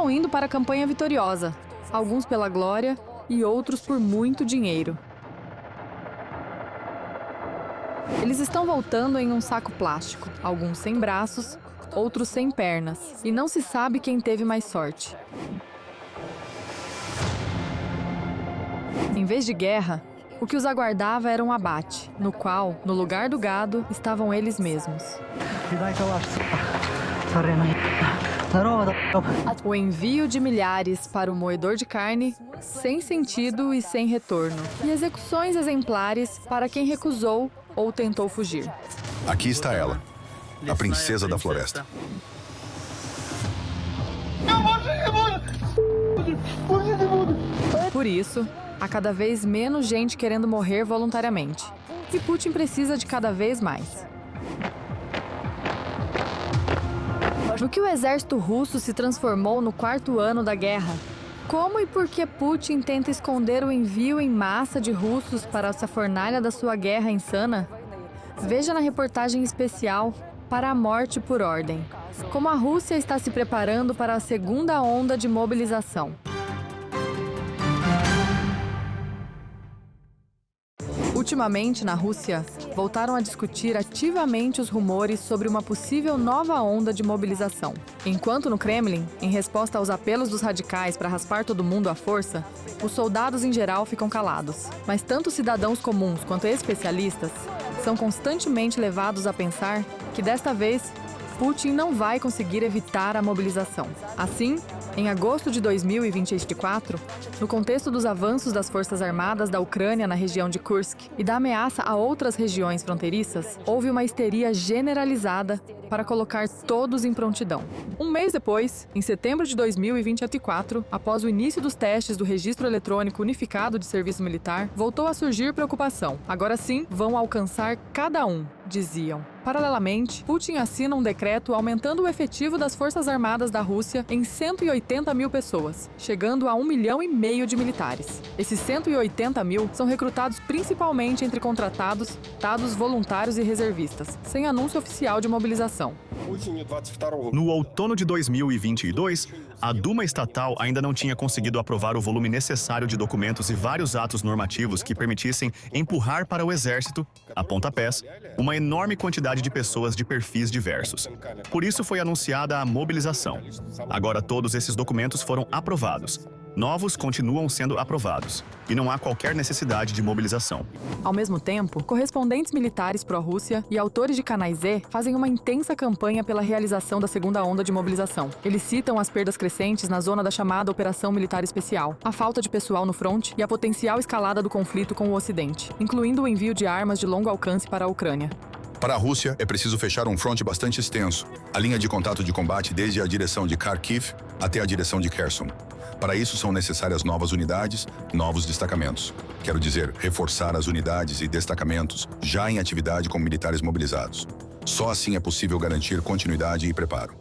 estavam indo para a campanha vitoriosa, alguns pela glória e outros por muito dinheiro. Eles estão voltando em um saco plástico, alguns sem braços, outros sem pernas, e não se sabe quem teve mais sorte. Em vez de guerra, o que os aguardava era um abate, no qual, no lugar do gado, estavam eles mesmos. O envio de milhares para o moedor de carne, sem sentido e sem retorno. E execuções exemplares para quem recusou ou tentou fugir. Aqui está ela, a princesa da floresta. Por isso, há cada vez menos gente querendo morrer voluntariamente. E Putin precisa de cada vez mais. No que o exército russo se transformou no 4º ano da guerra? Como e por que Putin tenta esconder o envio em massa de russos para essa fornalha da sua guerra insana? Veja na reportagem especial Para a Morte por Ordem, como a Rússia está se preparando para a segunda onda de mobilização. Ultimamente, na Rússia, voltaram a discutir ativamente os rumores sobre uma possível nova onda de mobilização. Enquanto no Kremlin, em resposta aos apelos dos radicais para raspar todo mundo à força, os soldados em geral ficam calados. Mas tanto cidadãos comuns quanto especialistas são constantemente levados a pensar que, desta vez, Putin não vai conseguir evitar a mobilização. Assim, em agosto de 2024, no contexto dos avanços das Forças Armadas da Ucrânia na região de Kursk e da ameaça a outras regiões fronteiriças, houve uma histeria generalizada para colocar todos em prontidão. Um mês depois, em setembro de 2024, após o início dos testes do Registro Eletrônico Unificado de Serviço Militar, voltou a surgir preocupação. Agora sim, vão alcançar cada um, diziam. Paralelamente, Putin assina um decreto aumentando o efetivo das Forças Armadas da Rússia em 180 mil pessoas, chegando a 1,5 milhão de militares. Esses 180 mil são recrutados principalmente entre contratados, voluntários e reservistas, sem anúncio oficial de mobilização. No outono de 2022, a Duma estatal ainda não tinha conseguido aprovar o volume necessário de documentos e vários atos normativos que permitissem empurrar para o exército, a pontapés, uma enorme quantidade de pessoas de perfis diversos. Por isso foi anunciada a mobilização. Agora todos esses documentos foram aprovados. Novos continuam sendo aprovados, e não há qualquer necessidade de mobilização. Ao mesmo tempo, correspondentes militares pró-Rússia e autores de canais Z fazem uma intensa campanha pela realização da segunda onda de mobilização. Eles citam as perdas crescentes na zona da chamada Operação Militar Especial, a falta de pessoal no fronte e a potencial escalada do conflito com o Ocidente, incluindo o envio de armas de longo alcance para a Ucrânia. Para a Rússia, é preciso fechar um fronte bastante extenso, a linha de contato de combate desde a direção de Kharkiv até a direção de Kherson. Para isso são necessárias novas unidades, novos destacamentos. Quero dizer, reforçar as unidades e destacamentos já em atividade com militares mobilizados. Só assim é possível garantir continuidade e preparo.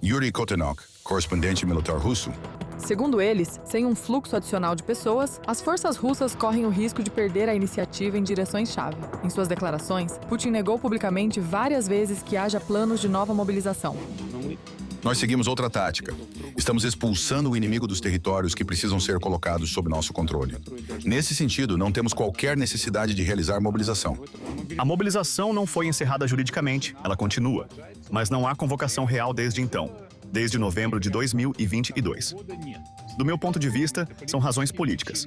Yuri Kotenok, correspondente militar russo. Segundo eles, sem um fluxo adicional de pessoas, as forças russas correm o risco de perder a iniciativa em direções-chave. Em suas declarações, Putin negou publicamente várias vezes que haja planos de nova mobilização. Nós seguimos outra tática. Estamos expulsando o inimigo dos territórios que precisam ser colocados sob nosso controle. Nesse sentido, não temos qualquer necessidade de realizar mobilização. A mobilização não foi encerrada juridicamente, ela continua. Mas não há convocação real desde então, desde novembro de 2022. Do meu ponto de vista, são razões políticas.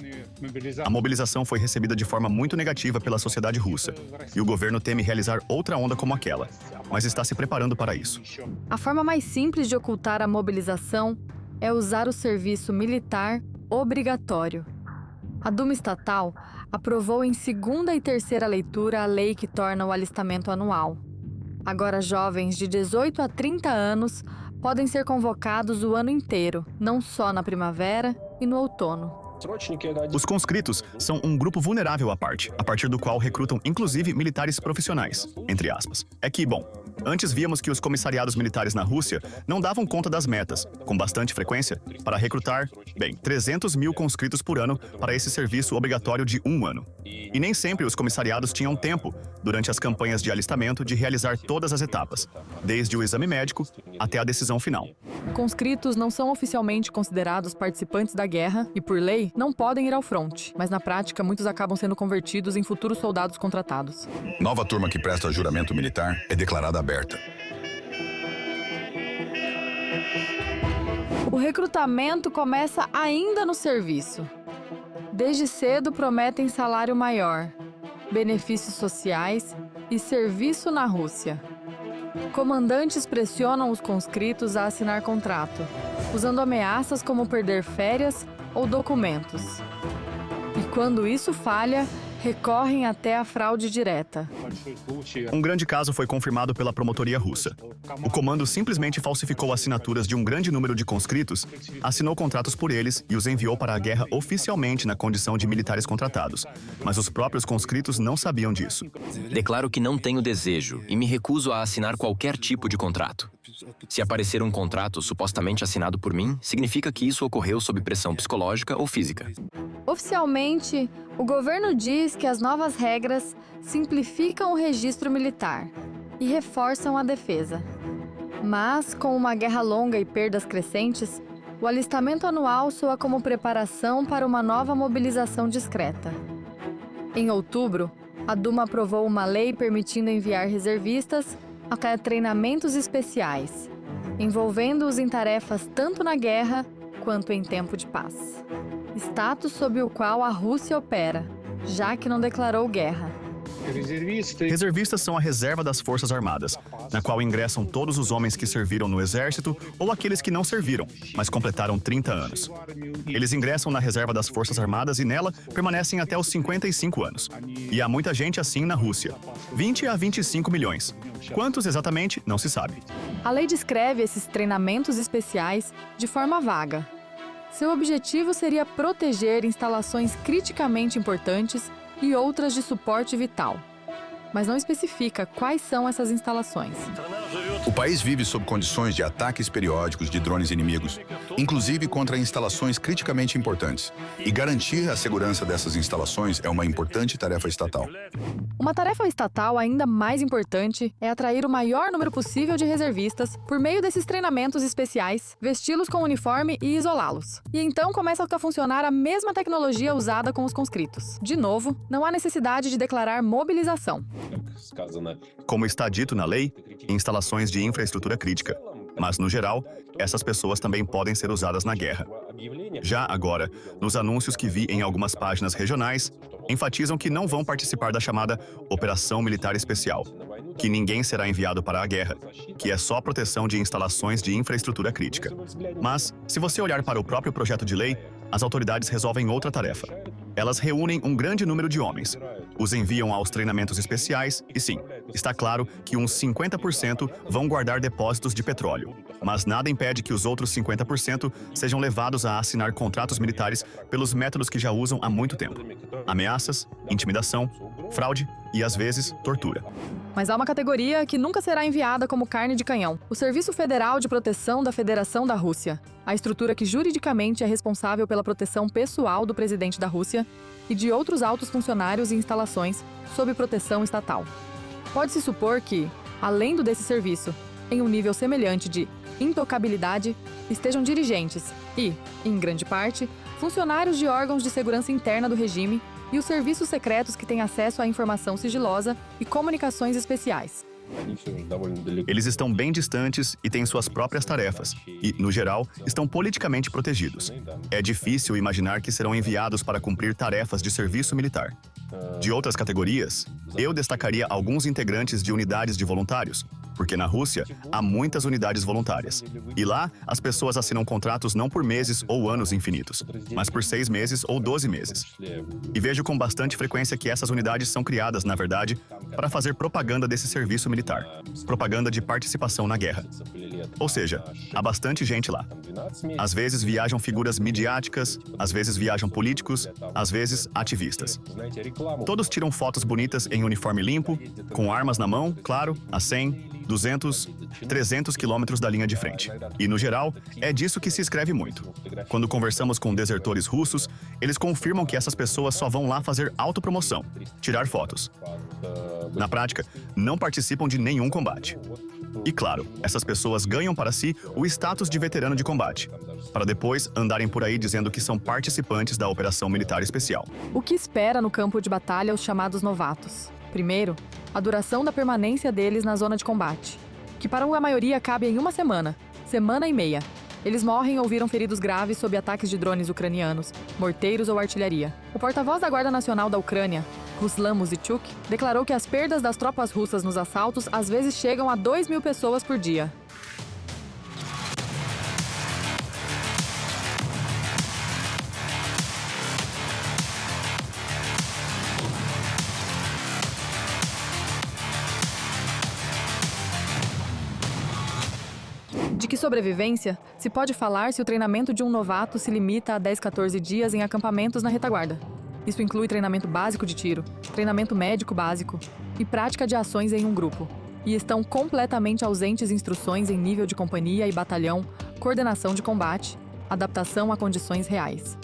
A mobilização foi recebida de forma muito negativa pela sociedade russa, e o governo teme realizar outra onda como aquela, mas está se preparando para isso. A forma mais simples de ocultar a mobilização é usar o serviço militar obrigatório. A Duma estatal aprovou em segunda e terceira leitura a lei que torna o alistamento anual. Agora, jovens de 18 a 30 anos podem ser convocados o ano inteiro, não só na primavera e no outono. Os conscritos são um grupo vulnerável à parte, a partir do qual recrutam inclusive militares profissionais, entre aspas. É que, bom, Antes víamos que os comissariados militares na Rússia não davam conta das metas, com bastante frequência, para recrutar, 300 mil conscritos por ano para esse serviço obrigatório de 1 ano. E nem sempre os comissariados tinham tempo, durante as campanhas de alistamento, de realizar todas as etapas, desde o exame médico até a decisão final. Conscritos não são oficialmente considerados participantes da guerra e, por lei, não podem ir ao fronte, mas na prática muitos acabam sendo convertidos em futuros soldados contratados. Nova turma que presta juramento militar é declarada aberta. O recrutamento começa ainda no serviço. Desde cedo prometem salário maior, benefícios sociais e serviço na Rússia. Comandantes pressionam os conscritos a assinar contrato, usando ameaças como perder férias ou documentos. E quando isso falha, recorrem até a fraude direta. Um grande caso foi confirmado pela promotoria russa. O comando simplesmente falsificou assinaturas de um grande número de conscritos, assinou contratos por eles e os enviou para a guerra oficialmente na condição de militares contratados. Mas os próprios conscritos não sabiam disso. Declaro que não tenho desejo e me recuso a assinar qualquer tipo de contrato. Se aparecer um contrato supostamente assinado por mim, significa que isso ocorreu sob pressão psicológica ou física. Oficialmente, o governo diz que as novas regras simplificam o registro militar e reforçam a defesa. Mas, com uma guerra longa e perdas crescentes, o alistamento anual soa como preparação para uma nova mobilização discreta. Em outubro, a Duma aprovou uma lei permitindo enviar reservistas a treinamentos especiais, envolvendo-os em tarefas tanto na guerra quanto em tempo de paz. Status sob o qual a Rússia opera, já que não declarou guerra. Reservistas são a reserva das Forças Armadas, na qual ingressam todos os homens que serviram no Exército ou aqueles que não serviram, mas completaram 30 anos. Eles ingressam na reserva das Forças Armadas e nela permanecem até os 55 anos. E há muita gente assim na Rússia, 20 a 25 milhões. Quantos exatamente, não se sabe. A lei descreve esses treinamentos especiais de forma vaga. Seu objetivo seria proteger instalações criticamente importantes e outras de suporte vital, mas não especifica quais são essas instalações. O país vive sob condições de ataques periódicos de drones inimigos, inclusive contra instalações criticamente importantes. E garantir a segurança dessas instalações é uma importante tarefa estatal. Uma tarefa estatal ainda mais importante é atrair o maior número possível de reservistas por meio desses treinamentos especiais, vesti-los com uniforme e isolá-los. E então começa a funcionar a mesma tecnologia usada com os conscritos. De novo, não há necessidade de declarar mobilização. Como está dito na lei, instalações de infraestrutura crítica. Mas, no geral, essas pessoas também podem ser usadas na guerra. Já agora, nos anúncios que vi em algumas páginas regionais, enfatizam que não vão participar da chamada Operação Militar Especial, que ninguém será enviado para a guerra, que é só proteção de instalações de infraestrutura crítica. Mas, se você olhar para o próprio projeto de lei, as autoridades resolvem outra tarefa. Elas reúnem um grande número de homens, os enviam aos treinamentos especiais e sim, está claro que uns 50% vão guardar depósitos de petróleo. Mas nada impede que os outros 50% sejam levados a assinar contratos militares pelos métodos que já usam há muito tempo. Ameaças, intimidação, fraude e, às vezes, tortura. Mas há uma categoria que nunca será enviada como carne de canhão: o Serviço Federal de Proteção da Federação da Rússia, a estrutura que juridicamente é responsável pela proteção pessoal do presidente da Rússia e de outros altos funcionários e instalações sob proteção estatal. Pode-se supor que, além desse serviço, em um nível semelhante de intocabilidade, estejam dirigentes e, em grande parte, funcionários de órgãos de segurança interna do regime e os serviços secretos que têm acesso à informação sigilosa e comunicações especiais. Eles estão bem distantes e têm suas próprias tarefas e, no geral, estão politicamente protegidos. É difícil imaginar que serão enviados para cumprir tarefas de serviço militar. De outras categorias, eu destacaria alguns integrantes de unidades de voluntários, porque na Rússia há muitas unidades voluntárias. E lá, as pessoas assinam contratos não por meses ou anos infinitos, mas por 6 meses ou 12 meses. E vejo com bastante frequência que essas unidades são criadas, na verdade, para fazer propaganda desse serviço militar, propaganda de participação na guerra. Ou seja, há bastante gente lá. Às vezes viajam figuras midiáticas, às vezes viajam políticos, às vezes ativistas. Todos tiram fotos bonitas em uniforme limpo, com armas na mão, claro, a 100, 200, 300 quilômetros da linha de frente. E, no geral, é disso que se escreve muito. Quando conversamos com desertores russos, eles confirmam que essas pessoas só vão lá fazer autopromoção, tirar fotos. Na prática, não participam de nenhum combate. E claro, essas pessoas ganham para si o status de veterano de combate, para depois andarem por aí dizendo que são participantes da operação militar especial. O que espera no campo de batalha os chamados novatos? Primeiro, a duração da permanência deles na zona de combate, que para a maioria cabe em uma semana, semana e meia. Eles morrem ou viram feridos graves sob ataques de drones ucranianos, morteiros ou artilharia. O porta-voz da Guarda Nacional da Ucrânia, Ruslan Muzychuk, declarou que as perdas das tropas russas nos assaltos às vezes chegam a 2.000 pessoas por dia. De que sobrevivência se pode falar se o treinamento de um novato se limita a 10, 14 dias em acampamentos na retaguarda? Isso inclui treinamento básico de tiro, treinamento médico básico e prática de ações em um grupo. E estão completamente ausentes instruções em nível de companhia e batalhão, coordenação de combate, adaptação a condições reais.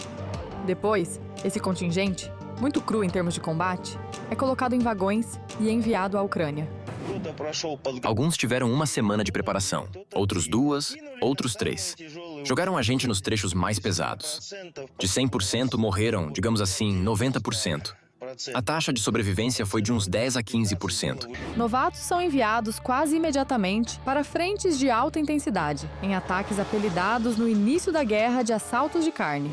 Depois, esse contingente, muito cru em termos de combate, é colocado em vagões e enviado à Ucrânia. Alguns tiveram uma semana de preparação, outros 2, outros 3. Jogaram a gente nos trechos mais pesados. De 100% morreram, digamos assim, 90%. A taxa de sobrevivência foi de uns 10 a 15%. Novatos são enviados quase imediatamente para frentes de alta intensidade, em ataques apelidados no início da guerra de assaltos de carne.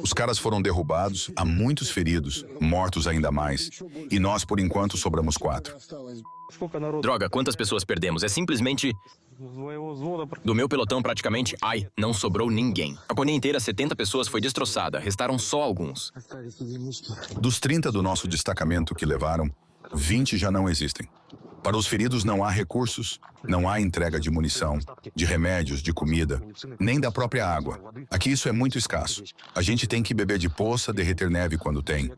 Os caras foram derrubados, há muitos feridos, mortos ainda mais. E nós, por enquanto, sobramos 4. Droga, quantas pessoas perdemos? É simplesmente... Do meu pelotão, praticamente, não sobrou ninguém. A companhia inteira, 70 pessoas, foi destroçada. Restaram só alguns. Dos 30 do nosso destacamento que levaram, 20 já não existem. Para os feridos não há recursos, não há entrega de munição, de remédios, de comida, nem da própria água. Aqui isso é muito escasso. A gente tem que beber de poça, derreter neve quando tem.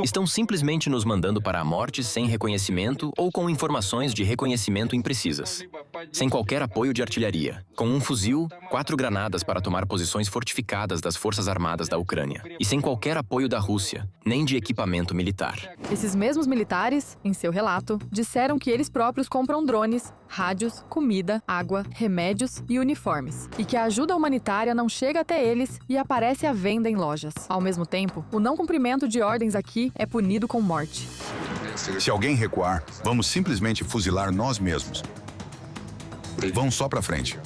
Estão simplesmente nos mandando para a morte sem reconhecimento ou com informações de reconhecimento imprecisas. Sem qualquer apoio de artilharia. Com um fuzil, 4 granadas para tomar posições fortificadas das Forças Armadas da Ucrânia. E sem qualquer apoio da Rússia, nem de equipamento militar. Esses mesmos militares, em seu relato, disseram que eles próprios compram drones, rádios, comida, água, remédios e uniformes. E que a ajuda humanitária não chega até eles e aparece à venda em lojas. Ao mesmo tempo, o não cumprimento de ordens aqui é punido com morte. Se alguém recuar, vamos simplesmente fuzilar nós mesmos. Vão só pra frente.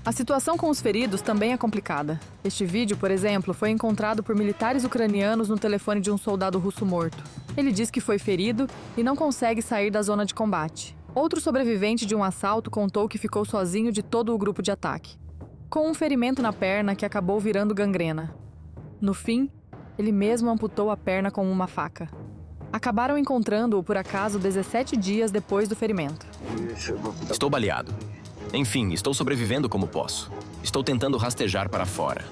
A situação com os feridos também é complicada. Este vídeo, por exemplo, foi encontrado por militares ucranianos no telefone de um soldado russo morto. Ele diz que foi ferido e não consegue sair da zona de combate. Outro sobrevivente de um assalto contou que ficou sozinho de todo o grupo de ataque, com um ferimento na perna que acabou virando gangrena. No fim, ele mesmo amputou a perna com uma faca. Acabaram encontrando-o por acaso 17 dias depois do ferimento. Estou baleado. Enfim, estou sobrevivendo como posso. Estou tentando rastejar para fora.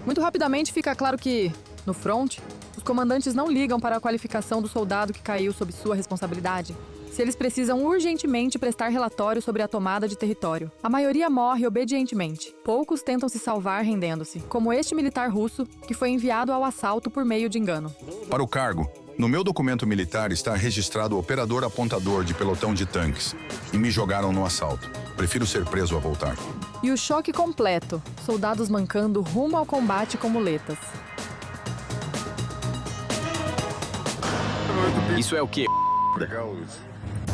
Muito rapidamente fica claro que, no front, os comandantes não ligam para a qualificação do soldado que caiu sob sua responsabilidade. Se eles precisam urgentemente prestar relatório sobre a tomada de território. A maioria morre obedientemente. Poucos tentam se salvar rendendo-se, como este militar russo que foi enviado ao assalto por meio de engano. Para o cargo, no meu documento militar está registrado operador apontador de pelotão de tanques. E me jogaram no assalto. Prefiro ser preso a voltar. E o choque completo. Soldados mancando rumo ao combate com muletas. Isso é o quê?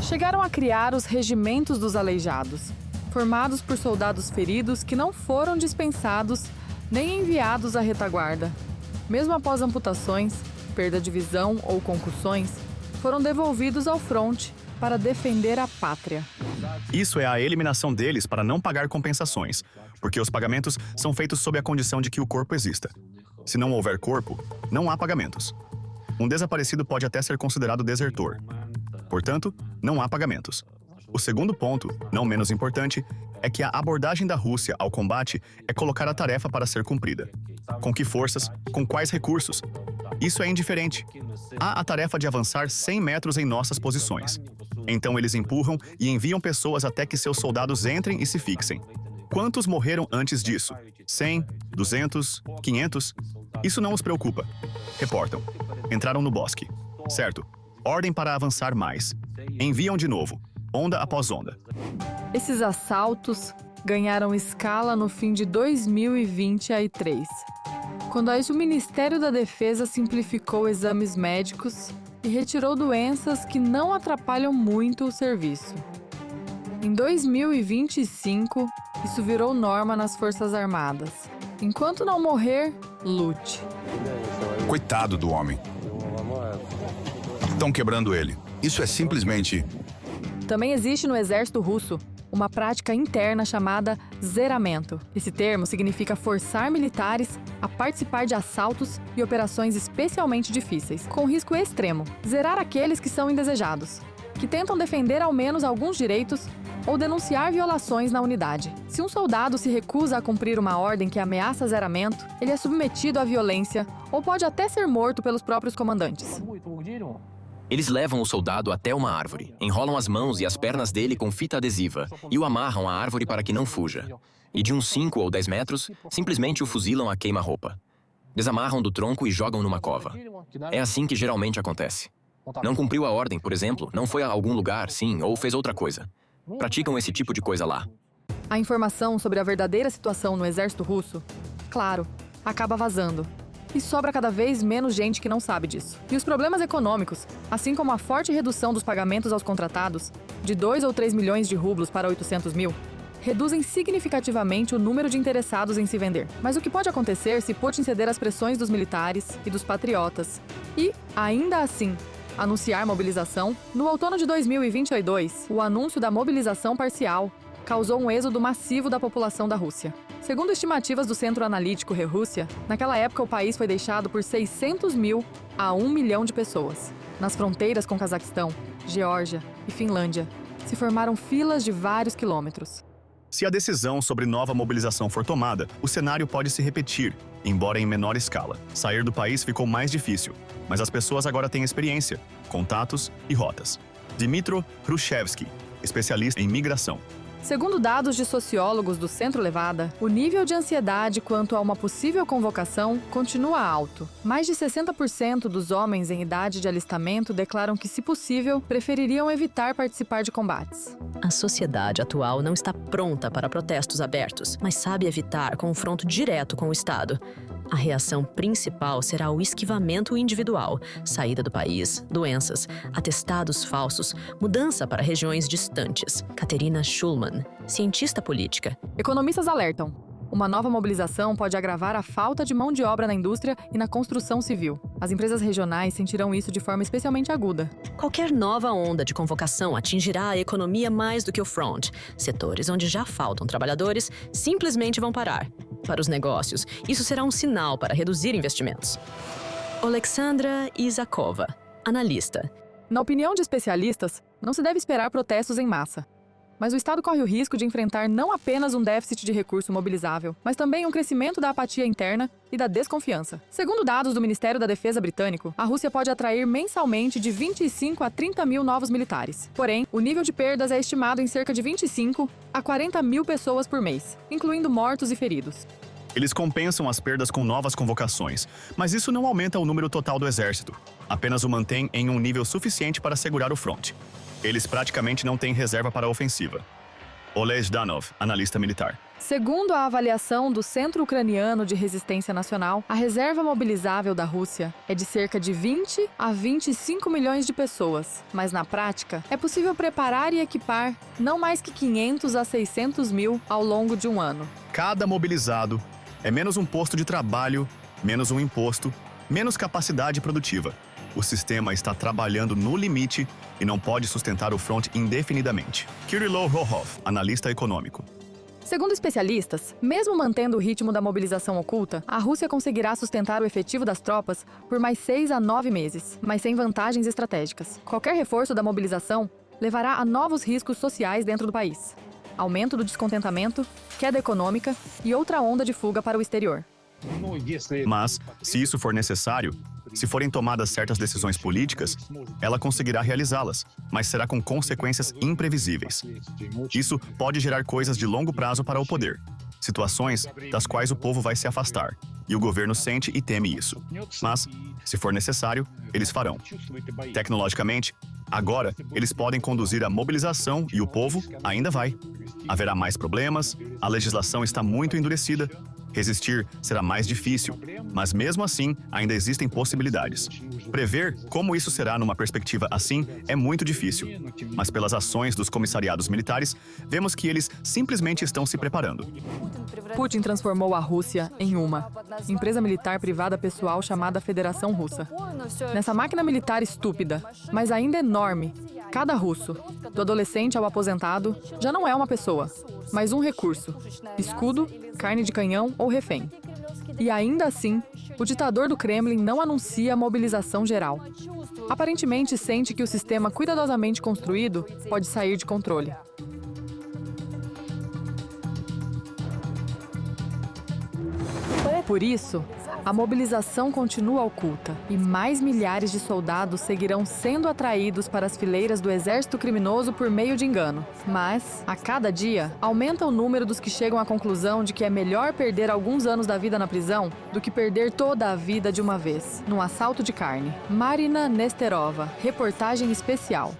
Chegaram a criar os regimentos dos aleijados, formados por soldados feridos que não foram dispensados nem enviados à retaguarda. Mesmo após amputações, perda de visão ou concussões, foram devolvidos ao fronte para defender a pátria. Isso é a eliminação deles para não pagar compensações, porque os pagamentos são feitos sob a condição de que o corpo exista. Se não houver corpo, não há pagamentos. Um desaparecido pode até ser considerado desertor. Portanto, não há pagamentos. O segundo ponto, não menos importante, é que a abordagem da Rússia ao combate é colocar a tarefa para ser cumprida. Com que forças? Com quais recursos? Isso é indiferente. Há a tarefa de avançar 100 metros em nossas posições. Então eles empurram e enviam pessoas até que seus soldados entrem e se fixem. Quantos morreram antes disso? 100? 200? 500? Isso não os preocupa. Reportam. Entraram no bosque. Certo. Ordem para avançar mais. Enviam de novo. Onda após onda. Esses assaltos ganharam escala no fim de 2023, quando aí o Ministério da Defesa simplificou exames médicos e retirou doenças que não atrapalham muito o serviço. Em 2025, isso virou norma nas Forças Armadas. Enquanto não morrer, lute. Coitado do homem. Estão quebrando ele. Isso é simplesmente... Também existe no exército russo uma prática interna chamada zeramento. Esse termo significa forçar militares a participar de assaltos e operações especialmente difíceis, com risco extremo. Zerar aqueles que são indesejados, que tentam defender ao menos alguns direitos ou denunciar violações na unidade. Se um soldado se recusa a cumprir uma ordem que ameaça zeramento, ele é submetido à violência ou pode até ser morto pelos próprios comandantes. Eles levam o soldado até uma árvore, enrolam as mãos e as pernas dele com fita adesiva e o amarram à árvore para que não fuja. E de uns 5 ou 10 metros, simplesmente o fuzilam a queima-roupa. Desamarram do tronco e jogam numa cova. É assim que geralmente acontece. Não cumpriu a ordem, por exemplo, não foi a algum lugar, sim, ou fez outra coisa. Praticam esse tipo de coisa lá. A informação sobre a verdadeira situação no exército russo, claro, acaba vazando. E sobra cada vez menos gente que não sabe disso. E os problemas econômicos, assim como a forte redução dos pagamentos aos contratados, de 2 ou 3 milhões de rublos para 800 mil, reduzem significativamente o número de interessados em se vender. Mas o que pode acontecer se Putin ceder às pressões dos militares e dos patriotas e, ainda assim, anunciar mobilização? No outono de 2022, o anúncio da mobilização parcial causou um êxodo massivo da população da Rússia. Segundo estimativas do Centro Analítico Rerússia, naquela época o país foi deixado por 600 mil a 1 milhão de pessoas. Nas fronteiras com Cazaquistão, Geórgia e Finlândia, se formaram filas de vários quilômetros. Se a decisão sobre nova mobilização for tomada, o cenário pode se repetir, embora em menor escala. Sair do país ficou mais difícil, mas as pessoas agora têm experiência, contatos e rotas. Dmytro Hrushevsky, especialista em migração. Segundo dados de sociólogos do Centro Levada, o nível de ansiedade quanto a uma possível convocação continua alto. Mais de 60% dos homens em idade de alistamento declaram que, se possível, prefeririam evitar participar de combates. A sociedade atual não está pronta para protestos abertos, mas sabe evitar confronto direto com o Estado. A reação principal será o esquivamento individual, saída do país, doenças, atestados falsos, mudança para regiões distantes. Katerina Schulman, cientista política. Economistas alertam. Uma nova mobilização pode agravar a falta de mão de obra na indústria e na construção civil. As empresas regionais sentirão isso de forma especialmente aguda. Qualquer nova onda de convocação atingirá a economia mais do que o front. Setores onde já faltam trabalhadores simplesmente vão parar. Para os negócios, isso será um sinal para reduzir investimentos. Oleksandra Isakova, analista. Na opinião de especialistas, não se deve esperar protestos em massa. Mas o Estado corre o risco de enfrentar não apenas um déficit de recurso mobilizável, mas também um crescimento da apatia interna e da desconfiança. Segundo dados do Ministério da Defesa britânico, a Rússia pode atrair mensalmente de 25 a 30 mil novos militares. Porém, o nível de perdas é estimado em cerca de 25 a 40 mil pessoas por mês, incluindo mortos e feridos. Eles compensam as perdas com novas convocações, mas isso não aumenta o número total do exército. Apenas o mantém em um nível suficiente para segurar o fronte. Eles praticamente não têm reserva para a ofensiva. Oleh Zhdanov, analista militar. Segundo a avaliação do Centro Ucraniano de Resistência Nacional, a reserva mobilizável da Rússia é de cerca de 20 a 25 milhões de pessoas. Mas, na prática, é possível preparar e equipar não mais que 500 a 600 mil ao longo de um ano. Cada mobilizado é menos um posto de trabalho, menos um imposto, menos capacidade produtiva. O sistema está trabalhando no limite e não pode sustentar o front indefinidamente. Kirilo Rohov, analista econômico. Segundo especialistas, mesmo mantendo o ritmo da mobilização oculta, a Rússia conseguirá sustentar o efetivo das tropas por mais 6 a 9 meses, mas sem vantagens estratégicas. Qualquer reforço da mobilização levará a novos riscos sociais dentro do país. Aumento do descontentamento, queda econômica e outra onda de fuga para o exterior. Mas, se isso for necessário, se forem tomadas certas decisões políticas, ela conseguirá realizá-las, mas será com consequências imprevisíveis. Isso pode gerar coisas de longo prazo para o poder, situações das quais o povo vai se afastar, e o governo sente e teme isso. Mas, se for necessário, eles farão. Tecnologicamente, agora, eles podem conduzir a mobilização e o povo ainda vai. Haverá mais problemas, a legislação está muito endurecida, resistir será mais difícil, mas mesmo assim, ainda existem possibilidades. Prever como isso será numa perspectiva assim é muito difícil, mas pelas ações dos comissariados militares, vemos que eles simplesmente estão se preparando. Putin transformou a Rússia em uma empresa militar privada pessoal chamada Federação Russa. Nessa máquina militar estúpida, mas ainda enorme, cada russo, do adolescente ao aposentado, já não é uma pessoa, mas um recurso: escudo, carne de canhão ou refém. E ainda assim, o ditador do Kremlin não anuncia a mobilização geral. Aparentemente sente que o sistema cuidadosamente construído pode sair de controle. Por isso, a mobilização continua oculta e mais milhares de soldados seguirão sendo atraídos para as fileiras do exército criminoso por meio de engano. Mas, a cada dia, aumenta o número dos que chegam à conclusão de que é melhor perder alguns anos da vida na prisão do que perder toda a vida de uma vez, num assalto de carne. Marina Nesterova, reportagem especial.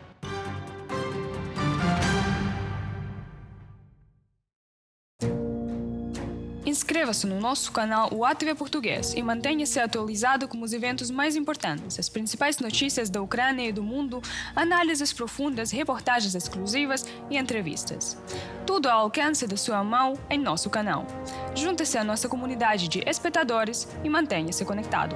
Inscreva-se no nosso canal UATV Português e mantenha-se atualizado com os eventos mais importantes, as principais notícias da Ucrânia e do mundo, análises profundas, reportagens exclusivas e entrevistas. Tudo ao alcance da sua mão em nosso canal. Junte-se à nossa comunidade de espectadores e mantenha-se conectado.